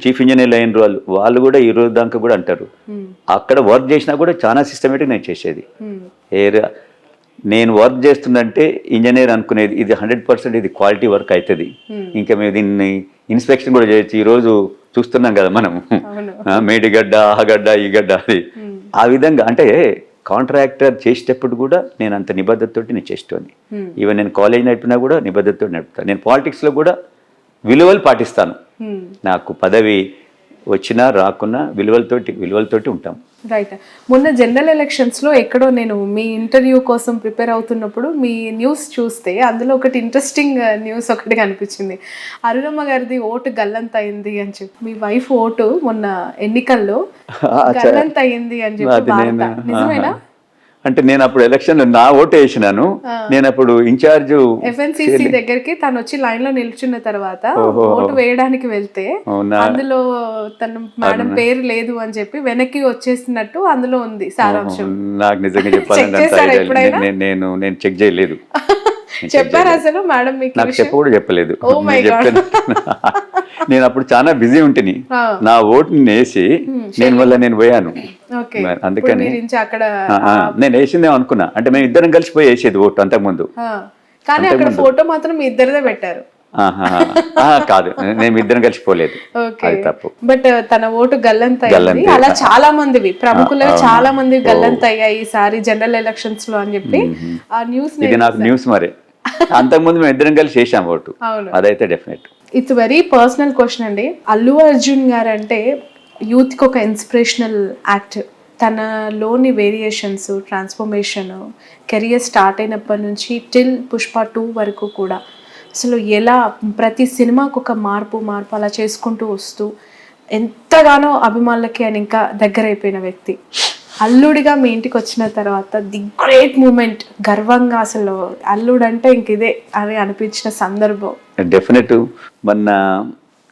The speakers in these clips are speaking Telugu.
చీఫ్ ఇంజనీర్ అయిన వాళ్ళు కూడా ఈ రోజు దాకా కూడా అంటారు. అక్కడ వర్క్ చేసినా కూడా చాలా సిస్టమేటిక్ నేను చేసేది. నేను వర్క్ చేస్తుందంటే ఇంజనీర్ అనుకునేది ఇది 100% ఇది క్వాలిటీ వర్క్ అవుతుంది, ఇంకా మేము దీన్ని ఇన్స్పెక్షన్ కూడా చేయొచ్చు. ఈరోజు చూస్తున్నాం కదా మనం, మేడిగడ్డ ఆ గడ్డ ఈ గడ్డ అది. ఆ విధంగా అంటే కాంట్రాక్టర్ చేసేటప్పుడు కూడా నేను అంత నిబద్ధతతోటి నేను చేసేవాడిని. ఈవెన్ నేను కాలేజ్ నడిపినా కూడా నిబద్ధతతో నడుపుతాను. నేను పాలిటిక్స్లో కూడా విలువలు పాటిస్తాను. నాకు పదవి వచ్చినా రాకున్నా విలువలతోటి ఉంటాం. రైట్. మొన్న జనరల్ ఎలక్షన్స్లో ఎక్కడో నేను మీ ఇంటర్వ్యూ కోసం ప్రిపేర్ అవుతున్నప్పుడు మీ న్యూస్ చూస్తే అందులో ఒకటి ఇంట్రెస్టింగ్ న్యూస్ ఒకటి కనిపించింది. అరుణమ్మ గారిది ఓటు గల్లంత అయింది అని చెప్పి, మీ వైఫ్ ఓటు మొన్న ఎన్నికల్లో గల్లంత అయింది అని చెప్పి వార్త. నిజమేనా? అంటే నేను అప్పుడు ఎలక్షన్ నా ఓటు వేసినాను. నేను అప్పుడు ఇన్ఛార్జ్ FNCC దగ్గరికి తను వచ్చి లైన్ లో నిల్చున్న తర్వాత ఓటు వేయడానికి వెళ్తే అందులో తన మేడం పేరు లేదు అని చెప్పి వెనక్కి వచ్చేసినట్టు అందులో ఉంది సారాంశం. నాకు నిజంగా చెప్పాలంటే నేను చెక్ చేయలేదు. చెప్పారు అసలు మేడం మీకు? నాకు చెప్పకూడదు, చెప్పలేదు. నేను అప్పుడు చాలా బిజీ ఉంటుంది. నా ఓటుని వేసి నేను పోయాను. అందుకని నేను వేసిందేమో అనుకున్నా. అంటే మేము ఇద్దరం కలిసిపోయి వేసేది ఓటు అంతకుముందు. కానీ అక్కడ ఫోటో మాత్రం మీ ఇద్దరిదే పెట్టారు. కాదు, నేను ఇద్దరం కలిసిపోలేదు, అది తప్పు. బట్ తన ఓటు గల్లంత అయింది. అలా చాలా మందివి ప్రముఖులు చాలా మంది గల్లంత అయ్యాయి ఈసారి జనరల్ ఎలక్షన్స్ లో అని చెప్పి ఆ న్యూస్. ఇది నాకు న్యూస్ మరి. అంతకుముందు మేము ఇద్దరం కలిసి చేసాం ఓటు, అదైతే definite. It's very personal question అండి. అల్లు అర్జున్ గారు అంటే యూత్కి ఒక ఇన్స్పిరేషనల్ యాక్టర్. తనలోని వేరియేషన్స్, ట్రాన్స్ఫర్మేషన్, కెరియర్ స్టార్ట్ అయినప్పటి నుంచి టిల్ పుష్ప 2 వరకు కూడా అసలు ఎలా ప్రతి సినిమాకు ఒక మార్పు అలా చేసుకుంటూ వస్తూ ఎంతగానో అభిమానులకి ఆయన ఇంకా దగ్గర అయిపోయిన వ్యక్తి. అల్లుడిగా మీ ఇంటికి వచ్చిన తర్వాత ది గ్రేట్ మూమెంట్, గర్వంగా అసలు అల్లుడు అంటే ఇంక ఇదే అని అనిపించిన సందర్భం? డెఫినెట్. మొన్న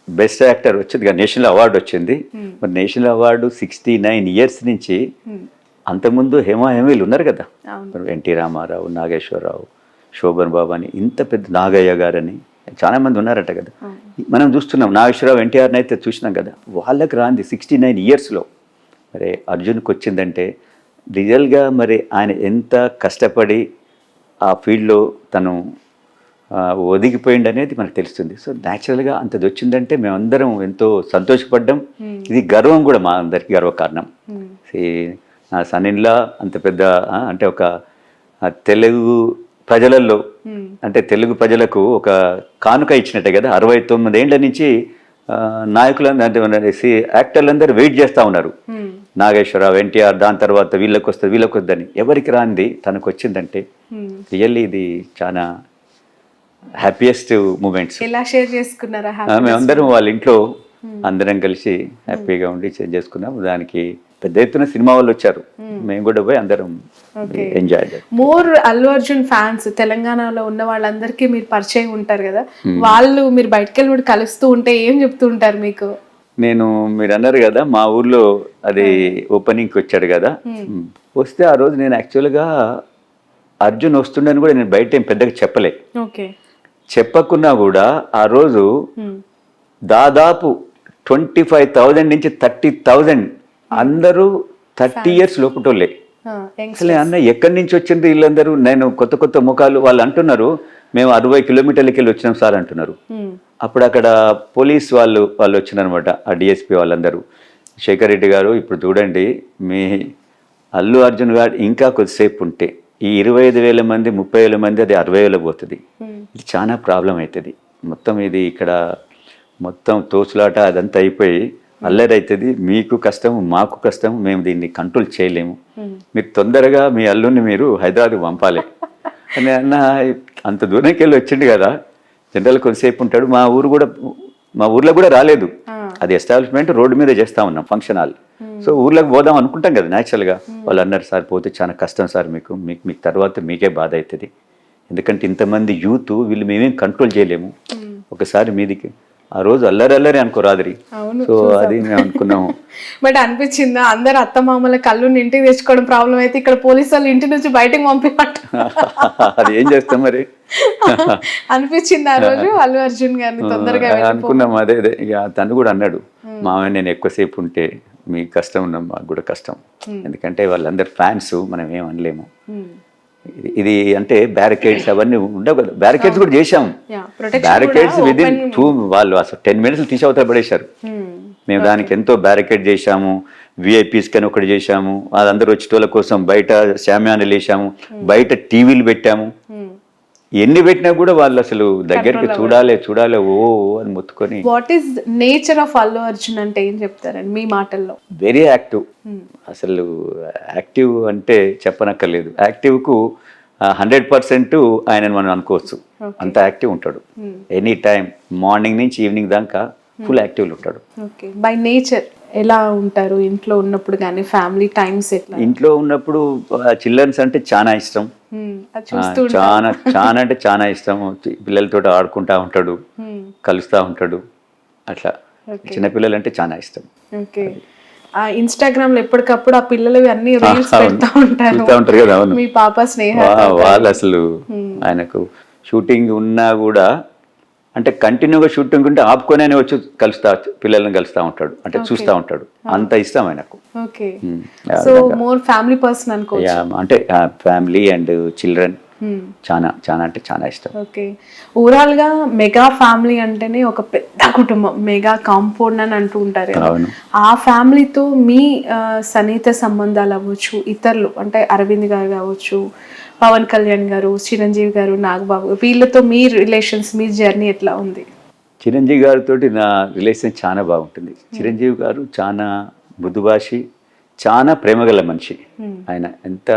బెస్ట్ యాక్టర్ వచ్చింది, నేషనల్ అవార్డు వచ్చింది. మరి నేషనల్ అవార్డు 69 ఇయర్స్ నుంచి, అంతకుముందు హేమీలు ఉన్నారు కదా, ఎన్టీ రామారావు, నాగేశ్వరరావు, శోభన్ బాబు అని, ఇంత పెద్ద నాగయ్య గారని చాలా మంది ఉన్నారట కదా. మనం చూస్తున్నాం నాగేశ్వరరావు, ఎన్టీఆర్ని అయితే చూసినాం కదా. వాళ్ళకి రాంది 69 ఇయర్స్లో మరి అర్జున్కి వచ్చిందంటే రియల్గా మరి ఆయన ఎంత కష్టపడి ఆ ఫీల్డ్లో తను ఒదిగిపోయింది అనేది మనకు తెలుస్తుంది. సో న్యాచురల్గా అంతది వచ్చిందంటే మేమందరం ఎంతో సంతోషపడ్డాం. ఇది గర్వం కూడా, మా అందరికీ గర్వకారణం. నా సన్నిన్లా అంత పెద్ద అంటే ఒక తెలుగు ప్రజలలో, అంటే తెలుగు ప్రజలకు ఒక కానుక ఇచ్చినట్టే కదా. 69 ఏళ్ల నుంచి నాయకులందరూ అంటే యాక్టర్లందరూ వెయిట్ చేస్తూ ఉన్నారు. నాగేశ్వరరావు, ఎన్టీఆర్, దాని తర్వాత వీళ్ళకి వస్తుందని. ఎవరికి రాంది తనకు వచ్చిందంటే రియల్లీ ఇది చాలా హ్యాపీయెస్ట్ మూమెంట్స్. ఎలా షేర్ చేసుకున్నారా? మేమందరం వాళ్ళ ఇంట్లో అందరం కలిసి హ్యాపీగా ఉండి షేర్ చేసుకున్నాం. దానికి పెద్ద ఎత్తున సినిమా వాళ్ళు వచ్చారు, మేము కూడా పోయి అందరం ఎంజాయ్ చేయాలి. మోర్ అల్లు అర్జున్ ఫ్యాన్స్ తెలంగాణలో ఉన్న వాళ్ళందరికీ మీరు పరిచయం ఉంటారు కదా, వాళ్ళు మీరు బయటకు వెళ్ళి కలుస్తూ ఉంటే ఏం చెప్తూ ఉంటారు మీకు? మీరు అన్నారు కదా మా ఊర్లో అది ఓపెనింగ్కి వచ్చాడు కదా, వస్తే ఆ రోజు నేను యాక్చువల్గా అర్జున్ వస్తుండని కూడా నేను బయట ఏం పెద్దగా చెప్పలే. చెప్పకున్నా కూడా ఆ రోజు దాదాపు 25,000 నుంచి 30,000 అందరూ 30 ఇయర్స్ లోపటోళ్ళే. అసలు అన్న ఎక్కడి నుంచి వచ్చింది వీళ్ళందరూ? నేను కొత్త ముఖాలు. వాళ్ళు అంటున్నారు మేము 60 కిలోమీటర్లకి వెళ్ళి వచ్చినాం సార్ అంటున్నారు. అప్పుడు అక్కడ పోలీస్ వాళ్ళు వచ్చినారనమాట, ఆ డిఎస్పీ వాళ్ళందరూ. శేఖర్ రెడ్డి గారు, ఇప్పుడు చూడండి మీ అల్లు అర్జున్ గారు ఇంకా కొద్దిసేపు ఉంటే ఈ 25,000 మంది 30,000 మంది అది 60,000 పోతుంది. ఇది చాలా ప్రాబ్లం అవుతుంది. మొత్తం ఇది ఇక్కడ మొత్తం తోచులాట అదంతా అయిపోయి అల్లరి అవుతుంది. మీకు కష్టము, మాకు కష్టము, మేము దీన్ని కంట్రోల్ చేయలేము. మీరు తొందరగా మీ అల్లుని మీరు హైదరాబాద్కి పంపాలి అని అన్న. అంత దూరంకి వెళ్ళి వచ్చిండు కదా, జనరల్ కొద్దిసేపు ఉంటాడు. మా ఊర్లో కూడా రాలేదు. అది ఎస్టాబ్లిష్మెంట్ రోడ్డు మీద చేస్తా ఉన్నాం, ఫంక్షన్ హాల్. సో ఊర్లోకి పోదాం అనుకుంటాం కదా న్యాచురల్గా. వాళ్ళు అన్నారు సార్ పోతే చాలా కష్టం సార్, మీకు తర్వాత మీకే బాధ అవుతుంది, ఎందుకంటే ఇంతమంది యూత్ వీళ్ళు మేమేం కంట్రోల్ చేయలేము, ఒకసారి మీదికి ఆ రోజు అల్లరి అనుకో రాత్రి. అవును, సో అది మేము అనుకున్నాము. బట్ అనిపించిందా అందరు అత్తమామల కళ్ళు ఇంటికి తెచ్చుకోవడం ప్రాబ్లం అయితే ఇక్కడ పోలీసు వాళ్ళు ఇంటి నుంచి బయటకు పంపినట్టు అది ఏం చేస్తాం మరి. అనిపించింది ఆ రోజు అల్లు అర్జున్ గారిని తొందరగా అనుకున్నాం. అదే ఇక తను కూడా అన్నాడు, మామయ్య నేను ఎక్కువసేపు ఉంటే మీకు కష్టం ఉన్నాం, మాకు కూడా కష్టం, ఎందుకంటే వాళ్ళందరు ఫ్యాన్స్, మనం ఏం అనలేము. ఇది అంటే బ్యారికేడ్స్ అవన్నీ ఉండవు కదా, బ్యారికేడ్స్ కూడా చేశాము. బ్యారికేడ్స్ విదిన్ వాళ్ళు అసలు 10 minutes తీసి అవతల పడేశారు. మేము దానికి ఎంతో బ్యారికేడ్ చేశాము, విఐపీస్ కని ఒకటి చేశాము, అదందరూ వచ్చేటోళ్ళ కోసం బయట శామ్యానాలు వేసాము, బయట టీవీలు పెట్టాము. ఎన్ని పెట్టినా కూడా వాళ్ళు అసలు దగ్గరికి చూడాలి ఓ అని మొత్తుకొని. What is nature of Allu Arjun అంటే ఏం చెప్తారండి మీ మాటల్లో? Very active. అసలు యాక్టివ్ అంటే చెప్పనక్కర్లేదు. యాక్టివ్కు 100% ఆయనను మనం అనుకోవచ్చు, అంత యాక్టివ్ ఉంటాడు. ఎనీ టైం మార్నింగ్ నుంచి ఈవినింగ్ దాకా ఫుల్ యాక్టివ్లో ఉంటాడు. ఓకే, బై నేచర్ ఎలా ఉంటారు ఇంట్లో ఉన్నప్పుడు కానీ ఫ్యామిలీ టైమ్స్ ఎట్లా? ఇంట్లో ఉన్నప్పుడు చిల్డ్రన్స్ అంటే చాలా ఇష్టం, చాలా అంటే చాలా ఇష్టం. పిల్లలతో ఆడుకుంటా ఉంటాడు, కలుస్తూ ఉంటాడు, అట్లా చిన్నపిల్లలు అంటే చాలా ఇష్టం. ఓకే, ఇన్స్టాగ్రామ్ లో ఎప్పటికప్పుడు ఆ పిల్లలు అన్ని రీల్స్ పెడతా ఉంటారు కదా. అవును, మీ పాప స్నేహ వాళ్ళు అసలు ఆయనకు షూటింగ్ ఉన్నా కూడా అంటే కంటిన్యూగా షూటింగ్ ఉంటే ఆపుకొని వచ్చి పిల్లల్ని కలుస్తూ ఉంటాడు, అంటే చూస్తూ ఉంటాడు, అంత ఇష్టం ఆయనకు. Okay, so more family person అనుకోవచ్చు. అంటే ఫ్యామిలీ అండ్ చిల్డ్రన్ చాలా చాలా అంటే చాలా ఇష్టం. ఓకే, ఓవరాల్ గా మెగా ఫ్యామిలీ అంటేనే ఒక పెద్ద కుటుంబం, మెగా కాంపౌండ్ అని అంటూ ఉంటారు. ఆ ఫ్యామిలీతో మీ సన్నిహిత సంబంధాలు అవ్వచ్చు, ఇతరులు అంటే అరవింద్ గారు కావచ్చు, పవన్ కళ్యాణ్ గారు, చిరంజీవి గారు, నాగబాబు, వీళ్ళతో మీ రిలేషన్స్, మీ జర్నీ ఎట్లా ఉంది? చిరంజీవి గారితో నా రిలేషన్ చాలా బాగుంటుంది. చిరంజీవి గారు చాలా మృదుభాషి, చాలా ప్రేమగల మనిషి. ఆయన ఎంత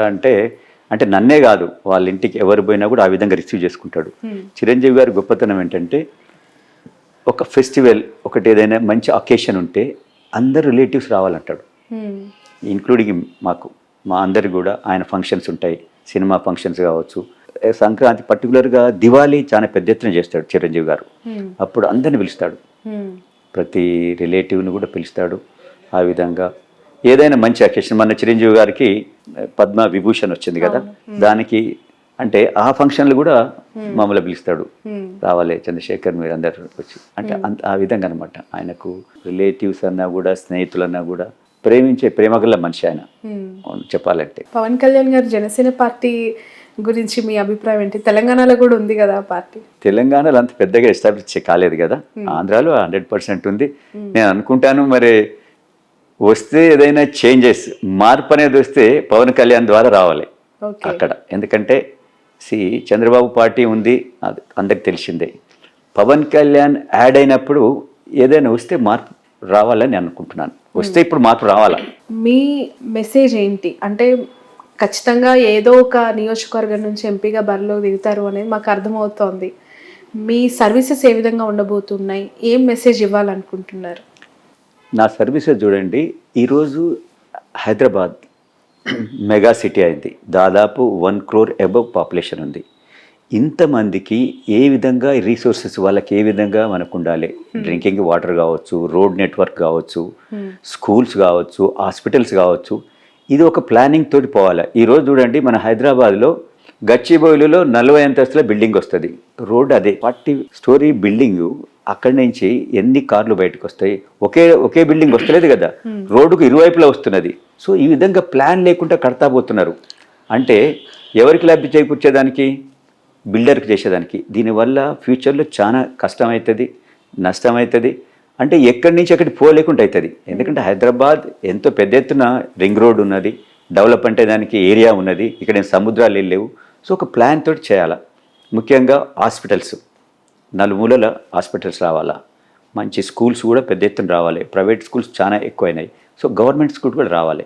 అంటే నన్నే కాదు, వాళ్ళ ఇంటికి ఎవరు పోయినా కూడా ఆ విధంగా రిసీవ్ చేసుకుంటాడు. చిరంజీవి గారి గొప్పతనం ఏంటంటే ఒక ఫెస్టివల్, ఒకటి ఏదైనా మంచి అకేషన్ ఉంటే అందరు రిలేటివ్స్ రావాలంటాడు, ఇంక్లూడింగ్ మా అందరికి కూడా. ఆయన ఫంక్షన్స్ ఉంటాయి, సినిమా ఫంక్షన్స్ కావచ్చు, సంక్రాంతి పర్టికులర్గా దివాళీ చాలా పెద్ద ఎత్తున చేస్తాడు చిరంజీవి గారు. అప్పుడు అందరిని పిలుస్తాడు, ప్రతి రిలేటివ్ని కూడా పిలుస్తాడు. ఆ విధంగా ఏదైనా మంచి అకేషన్, మన చిరంజీవి గారికి పద్మ విభూషణ్ వచ్చింది కదా, దానికి అంటే ఆ ఫంక్షన్లు కూడా మమ్మల్ని పిలుస్తాడు, రావాలి చంద్రశేఖర్ మీరు అందరు వచ్చి, అంటే ఆ విధంగా అనమాట. ఆయనకు రిలేటివ్స్ అన్నా కూడా స్నేహితులన్నా కూడా ప్రేమించే ప్రేమగల మనిషి ఆయన చెప్పాలంటే. పవన్ కళ్యాణ్ గారు జనసేన పార్టీ గురించి మీ అభిప్రాయం ఏంటి? తెలంగాణలో కూడా ఉంది కదా పార్టీ. తెలంగాణలో అంత పెద్దగా ఎస్టాబ్లిష్ కాలేదు కదా, ఆంధ్రాలో 100% ఉంది. నేను అనుకుంటాను మరి వస్తే ఏదైనా చేంజెస్, మార్పు అనేది వస్తే పవన్ కళ్యాణ్ ద్వారా రావాలి అక్కడ. ఎందుకంటే చంద్రబాబు పార్టీ ఉంది, అది అందరికి తెలిసిందే. పవన్ కళ్యాణ్ యాడ్ అయినప్పుడు ఏదైనా వస్తే మార్పు రావాలని అనుకుంటున్నాను. వస్తే ఇప్పుడు మార్పు రావాలా? మీ మెసేజ్ ఏంటి అంటే ఖచ్చితంగా ఏదో ఒక నియోజకవర్గం నుంచి ఎంపీగా బరిలో దిగుతారు అనేది మాకు అర్థమవుతోంది. మీ సర్వీసెస్ ఏ విధంగా ఉండబోతున్నాయి, ఏం మెసేజ్ ఇవ్వాలనుకుంటున్నారు? నా సర్వీసెస్ చూడండి, ఈరోజు హైదరాబాద్ మెగా సిటీ అయింది, దాదాపు 1 crore అబవ్ పాపులేషన్ ఉంది. ఇంతమందికి ఏ విధంగా రీసోర్సెస్ వాళ్ళకి ఏ విధంగా మనకు ఉండాలి, డ్రింకింగ్ వాటర్ కావచ్చు, రోడ్ నెట్వర్క్ కావచ్చు, స్కూల్స్ కావచ్చు, హాస్పిటల్స్ కావచ్చు, ఇది ఒక ప్లానింగ్ తోటి పోవాలి. ఈరోజు చూడండి మన హైదరాబాద్లో గచ్చిబౌలిలో 40 అంతస్తుల బిల్డింగ్ వస్తుంది, రోడ్ అదే 40 story బిల్డింగ్, అక్కడి నుంచి ఎన్ని కార్లు బయటకు వస్తాయి? ఒకే బిల్డింగ్ వస్తలేదు కదా, రోడ్డుకు ఇరువైపులా వస్తున్నది. సో ఈ విధంగా ప్లాన్ లేకుండా కడతా పోతున్నారు. అంటే ఎవరికి లబ్ధి చేకూర్చేదానికి? బిల్డర్కి చేసేదానికి. దీనివల్ల ఫ్యూచర్లో చాలా కష్టమవుతుంది, నష్టమవుతుంది. అంటే ఎక్కడి నుంచి అక్కడికి పోలేకుండా అవుతుంది. ఎందుకంటే హైదరాబాద్ ఎంతో పెద్ద ఎత్తున రింగ్ రోడ్ ఉన్నది, డెవలప్మెంట్ దానికి ఏరియా ఉన్నది, ఇక్కడ సముద్రాలు లేవు. సో ఒక ప్లాన్ తోటి చేయాలా. ముఖ్యంగా హాస్పిటల్స్, నలుమూలల హాస్పిటల్స్ రావాలా, మంచి స్కూల్స్ కూడా పెద్ద ఎత్తున రావాలి. ప్రైవేట్ స్కూల్స్ చాలా ఎక్కువైనాయి, సో గవర్నమెంట్ స్కూల్ కూడా రావాలి.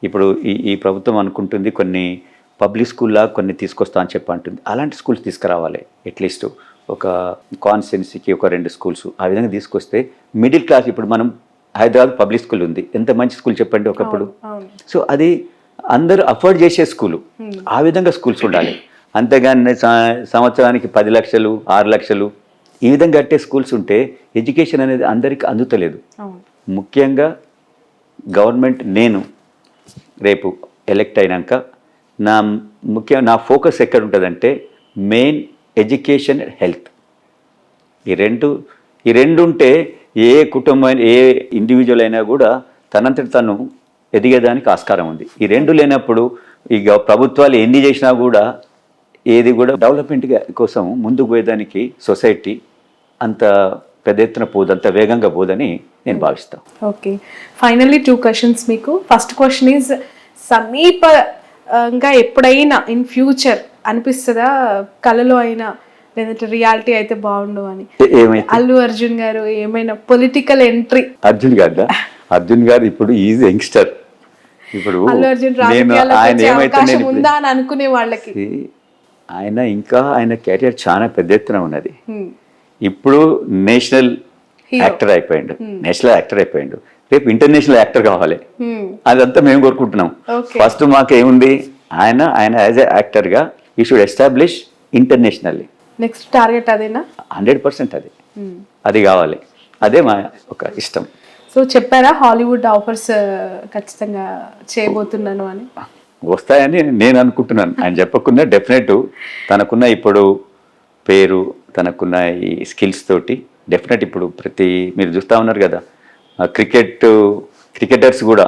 ఇప్పుడు ఈ ప్రభుత్వం అనుకుంటుంది కొన్ని పబ్లిక్ స్కూల్లా కొన్ని తీసుకొస్తా అని అంటుంది. అలాంటి స్కూల్స్ తీసుకురావాలి. అట్లీస్ట్ ఒక కాన్స్టిట్యున్సీకి ఒక 2 స్కూల్స్ ఆ విధంగా తీసుకొస్తే మిడిల్ క్లాస్, ఇప్పుడు మనం హైదరాబాద్ పబ్లిక్ స్కూల్ ఉంది, ఎంత మంచి స్కూల్ చెప్పండి ఒకప్పుడు. సో అది అందరూ అఫోర్డ్ చేసే స్కూలు, ఆ విధంగా స్కూల్స్ ఉండాలి. అంతేగాని సంవత్సరానికి 10 లక్షలు 6 లక్షలు ఈ విధంగా కట్టే స్కూల్స్ ఉంటే ఎడ్యుకేషన్ అనేది అందరికీ అందుతలేదు. అవును. ముఖ్యంగా గవర్నమెంట్ నేను రేపు ఎలక్ట్ అయినాక నా ఫోకస్ ఎక్కడ ఉంటుందంటే మెయిన్ ఎడ్యుకేషన్, హెల్త్. ఈ రెండు ఉంటే ఏ కుటుంబం, ఏ ఇండివిజువల్ అయినా కూడా తనంతట తను ఎదిగేదానికి ఆస్కారం ఉంది. ఈ రెండు లేనప్పుడు ఇక ప్రభుత్వాలు ఎన్ని చేసినా కూడా ఏది కూడా డెవలప్మెంట్ కోసం ముందుకు పోయేదానికి సొసైటీ అంత పెద్ద ఎత్తున పోదు, అంత వేగంగా పోదని నేను భావిస్తాను. ఓకే, ఫైనల్లీ 2 questions మీకు. ఫస్ట్ క్వశ్చన్ ఈజ్, సమీపంగా ఎప్పుడైనా ఇన్ ఫ్యూచర్ అనిపిస్తుందా, కళలో అయినా లేదంటే రియాలిటీ అయితే బాగుండు అని, అల్లు అర్జున్ గారు ఏమైనా పొలిటికల్ ఎంట్రీ? అర్జున్ గారు ఇప్పుడు ఈజ్ యంగ్స్టర్. ఇప్పుడు అల్లు అర్జున్ రాజకీయాల్లోకి అవకాశం ఉందా అని అనుకునే వాళ్ళకి ఆయన కెరియర్ చాలా పెద్ద ఎత్తున ఉన్నది. ఇప్పుడు నేషనల్ యాక్టర్ అయిపోయిండు, రేపు ఇంటర్నేషనల్ యాక్టర్ కావాలి. అదంతా మేము కోరుకుంటున్నాం. ఫస్ట్ మాకేముంది, ఆయన యాజ్ ఎ యాక్టర్గా ఈ should establish internationally. Next target అదేనా? 100% అది కావాలి. అదే మా ఒక ఇష్టం. సో చెప్పారా హాలీవుడ్ ఆఫర్స్ ఖచ్చితంగా చేయబోతున్నాను అని? వస్తాయని నేను అనుకుంటున్నాను. ఆయన చెప్పకుండా డెఫినెట్ తనకున్న ఇప్పుడు పేరు, తనకున్న ఈ స్కిల్స్ తోటి డెఫినెట్ ఇప్పుడు మీరు చూస్తూ ఉన్నారు కదా, క్రికెటర్స్ కూడా,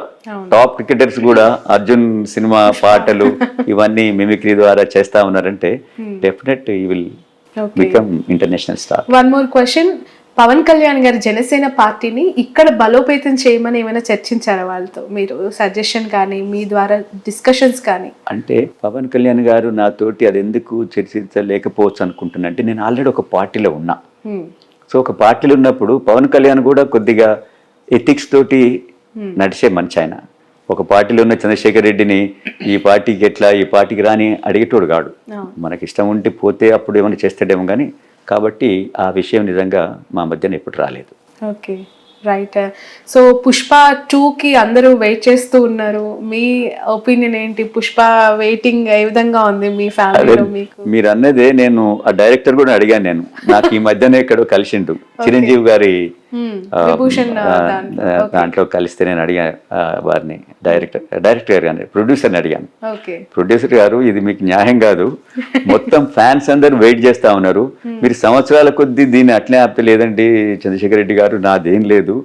టాప్ క్రికెటర్స్ కూడా అర్జున్ సినిమా పాటలు ఇవన్నీ మిమిక్రీ ద్వారా చేస్తా ఉన్నారంటే definite he will become international star. One more question, Pawan Kalyan గారు జనసేన పార్టీని ఇక్కడ బలోపేతం చేయమని ఏమైనా చర్చించారా వాళ్ళతో? మీరు సజెషన్ కానీ మీ ద్వారా డిస్కషన్స్ కానీ? అంటే పవన్ కళ్యాణ్ గారు నాతోటి అది ఎందుకు చర్చించలేకపోవచ్చు అనుకుంటున్నా అంటే, నేను ఆల్రెడీ ఒక పార్టీలో ఉన్నా. సో ఒక పార్టీలో ఉన్నప్పుడు పవన్ కళ్యాణ్ కూడా కొద్దిగా ఎథిక్స్ తోటి నడిచే మంచి. ఆయన ఒక పార్టీలో ఉన్న చంద్రశేఖర్ రెడ్డిని ఈ పార్టీకి ఎట్లా, ఈ పార్టీకి రాని అడిగేటోడు కాడు. మనకి ఇష్టం ఉంటే పోతే అప్పుడు ఏమైనా చేస్తాడేమో కానీ, కాబట్టి ఆ విషయం నిజంగా మా మధ్యన ఎప్పుడు రాలేదు. Okay, right. సో పుష్ప 2కి అందరూ వెయిట్ చేస్తూ ఉన్నారు. మీ ఒపీనియన్ ఏంటి? పుష్ప వెయిటింగ్ ఏ విధంగా ఉంది మీ ఫ్యామిలీలో? మీకు మీరు అన్నదే నేను ఆ డైరెక్టర్ కూడా అడిగాను. నేను నాకు ఈ మధ్యనే ఎక్కడో కలిసిండు, చిరంజీవి గారి దాంట్లో కలిస్తే నేను అడిగా వారిని, డైరెక్టర్ గారు కానీ ప్రొడ్యూసర్ని అడిగాను. ప్రొడ్యూసర్ గారు, ఇది మీకు న్యాయం కాదు, మొత్తం ఫ్యాన్స్ అందరూ వెయిట్ చేస్తా ఉన్నారు, మీరు సంవత్సరాల కొద్దీ దీన్ని అట్లే ఆపలేదండి చంద్రశేఖర్ రెడ్డి గారు, నాదేం లేదు.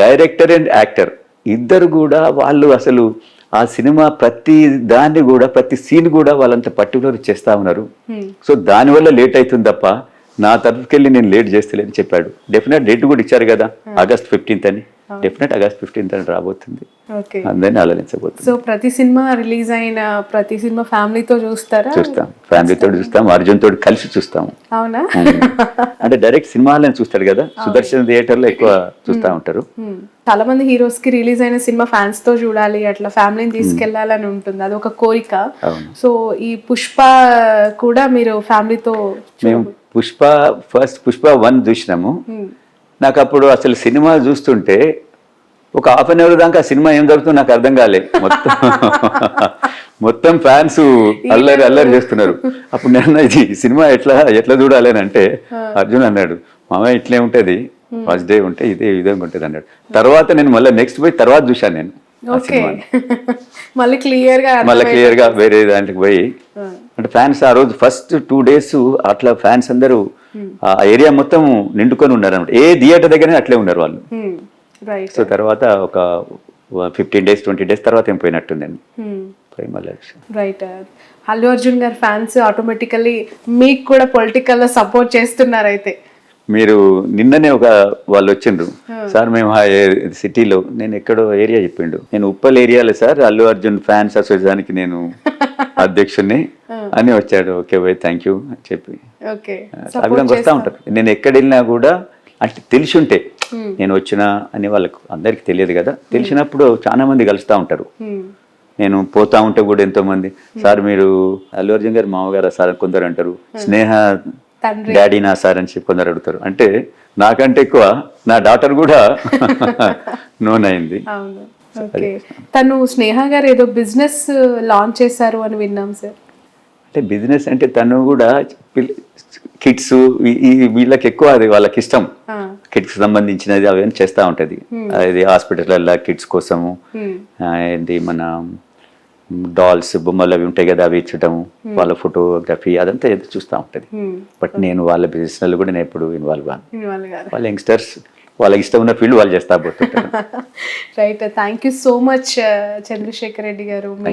డైరెక్టర్ అండ్ యాక్టర్ ఇద్దరు కూడా వాళ్ళు అసలు ఆ సినిమా ప్రతి దాన్ని కూడా, ప్రతి సీన్ కూడా వాళ్ళంత పర్టికులర్ చేస్తా ఉన్నారు. సో దానివల్ల లేట్ అవుతుంది తప్ప నా తరఫుకెళ్ళి నేను లేట్ చేస్తలేని చెప్పాడు. డెఫినెట్ డేట్ కూడా ఇచ్చారు కదా, August 15th అని. డెఫినెట్ August 15th అని రాబోతుంది, అందరినీ ఆలోచించబోతుంది. సో ప్రతి సినిమా రిలీజ్ అయిన ప్రతి సినిమా ఫ్యామిలీతో చూస్తారా? చూస్తాం, ఫ్యామిలీతో చూస్తాం, అర్జున్ తోటి కలిసి చూస్తాము. అవునా? అంటే డైరెక్ట్ సినిమాలను చూస్తాడు కదా, సుదర్శన్ థియేటర్ లో ఎక్కువ చూస్తా ఉంటారు. చాలా మంది హీరోస్ కి రిలీజ్ అయిన సినిమా ఫ్యాన్స్ తో చూడాలి, అట్లా ఫ్యామిలీని తీసుకెళ్లాలని ఉంటుంది, అది ఒక కోరిక. సో ఈ పుష్ప కూడా మీరు ఫ్యామిలీతో? మేము పుష్ప 1 చూసినాము. నాకు అప్పుడు అసలు సినిమా చూస్తుంటే ఒక ½ అన్ అవర్ దాకా ఆ సినిమా ఏం జరుగుతుందో నాకు అర్థం కాలే. మొత్తం ఫ్యాన్స్ అల్లరి చేస్తున్నారు. అప్పుడు నేను ఇది సినిమా ఎట్లా చూడాలి అని అంటే, అర్జున్ అన్నాడు, మామయ్య ఇట్లే ఉంటది, ఫస్ట్ డే ఉంటే ఇదే విధంగా ఉంటుంది అన్నాడు. తర్వాత నేను మళ్ళీ నెక్స్ట్ పోయి తర్వాత చూశాను నేను మళ్ళీ క్లియర్ గా వేరే దాంట్లోకి పోయి. అంటే ఫ్యాన్స్ ఆ రోజు ఫస్ట్ 2 days అట్లా ఫ్యాన్స్ అందరూ ఆ ఏరియా మొత్తం నిండుకొని ఉన్నారు అనమాట. ఏ థియేటర్ దగ్గర అట్లే ఉన్నారు వాళ్ళు. సో తర్వాత ఒక 15 days 20 days తర్వాత ఏం పోయినట్టుందండి. రైట్. అల్లు అర్జున్ గారు ఫ్యాన్స్ ఆటోమేటికల్లీ మీకు కూడా పొలిటికల్ లో సపోర్ట్ చేస్తున్నారు. అయితే మీరు నిన్ననే వాళ్ళు వచ్చిండ్రు, సార్ మేము సిటీలో, నేను ఎక్కడో ఏరియా చెప్పిండు, నేను ఉప్పల్ ఏరియాలో సార్ అల్లు అర్జున్ ఫ్యాన్స్ అసోసియేషన్కి నేను అధ్యక్షుడిని అని వచ్చాడు. ఓకే బై, థ్యాంక్ యూ అని చెప్పి అభినంగా వస్తూ ఉంటారు. నేను ఎక్కడ వెళ్ళినా కూడా అంటే తెలిసి ఉంటే నేను వచ్చినా అని వాళ్ళకు అందరికి తెలియదు కదా, తెలిసినప్పుడు చాలా మంది కలుస్తూ ఉంటారు. నేను పోతా ఉంటే కూడా ఎంతో మంది, సార్ మీరు అల్లు అర్జున్ గారు మామగారు సార్ కొందరు అంటారు, స్నేహ డాడీ నా సార్ అని చెప్పి కొందరు అడుగుతారు. అంటే నాకంటే ఎక్కువ నా డాటర్ కూడా నోన్ అయింది. తను స్నేహ గారు ఏదో బిజినెస్ లాంచ్ చేశారు అని విన్నాం సార్. అంటే బిజినెస్ అంటే తను కూడా కిడ్స్ వీళ్ళకి ఎక్కువ అది వాళ్ళకి ఇష్టం. కిడ్స్ సంబంధించినది అవన్నీ చేస్తూ ఉంటుంది. అది హాస్పిటల్లో కిడ్స్ కోసము ఏంటి మన డాల్స్ బొమ్మలు అవి ఉంటాయి కదా, అవి ఇచ్చటం, వాళ్ళ ఫోటోగ్రఫీ అదంతా ఏదో చూస్తూ ఉంటుంది. బట్ నేను వాళ్ళ బిజినెస్లో కూడా నేను ఎప్పుడు ఇన్వాల్వ్ అవ్వను. వాళ్ళ యంగ్స్టర్స్ వాళ్ళకి ఇష్టం ఉన్న ఫీల్డ్ వాళ్ళు చేస్తా పోతుంటారు. Right, thank you so much Chandrasekhar Reddy గారు. మీ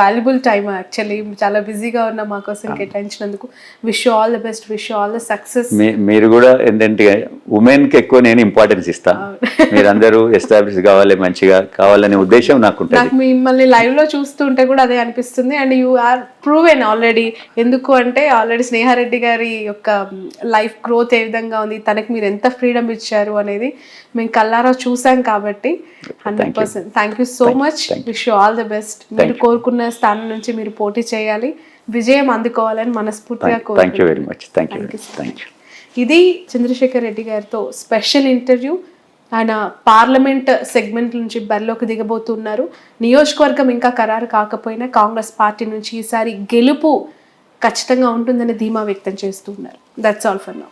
వాల్యుబుల్ టైమ్ యాక్చువల్లీ చాలా బిజీగా ఉన్న మా కోసం కేటాయించినందుకు. Wish you all the best, wish you all the success. మీరు కూడా ఏంటంటే ఉమెన్కి ఎక్కువ నేను ఇంపార్టెన్స్ ఇస్తాను. మీరందరూ ఎస్టాబ్లిష్ కావాలి, మంచిగా కావాలనే ఉద్దేశం నాకు ఉంటుంది. నాకు మిమ్మల్ని లైవ్ లో చూస్తుంటే కూడా అదే అనిపిస్తుంది. And you are proven already. ఎందుకు అంటే ఆల్రెడీ స్నేహారెడ్డి గారి యొక్క లైఫ్ గ్రోత్ ఏ విధంగా ఉంది, తనకి మీరు ఎంత ఫ్రీడమ్ ఇచ్చారు అనేది మేము కల్లారా చూసాం కాబట్టి 100%. Thank you so much. Wish you all the best. మీరు కోరుకున్న స్థానం నుంచి మీరు పోటీ చేయాలి, విజయం అందుకోవాలని మనస్ఫూర్తిగా కోరుకుంటున్నాను. ఇది చంద్రశేఖర్ రెడ్డి గారితో స్పెషల్ ఇంటర్వ్యూ. ఆయన పార్లమెంట్ సెగ్మెంట్ నుంచి బరిలోకి దిగబోతున్నారు. నియోజకవర్గం ఇంకా ఖరారు కాకపోయినా కాంగ్రెస్ పార్టీ నుంచి ఈసారి గెలుపు ఖచ్చితంగా ఉంటుందని ధీమా వ్యక్తం చేస్తున్నారు. That's all for now.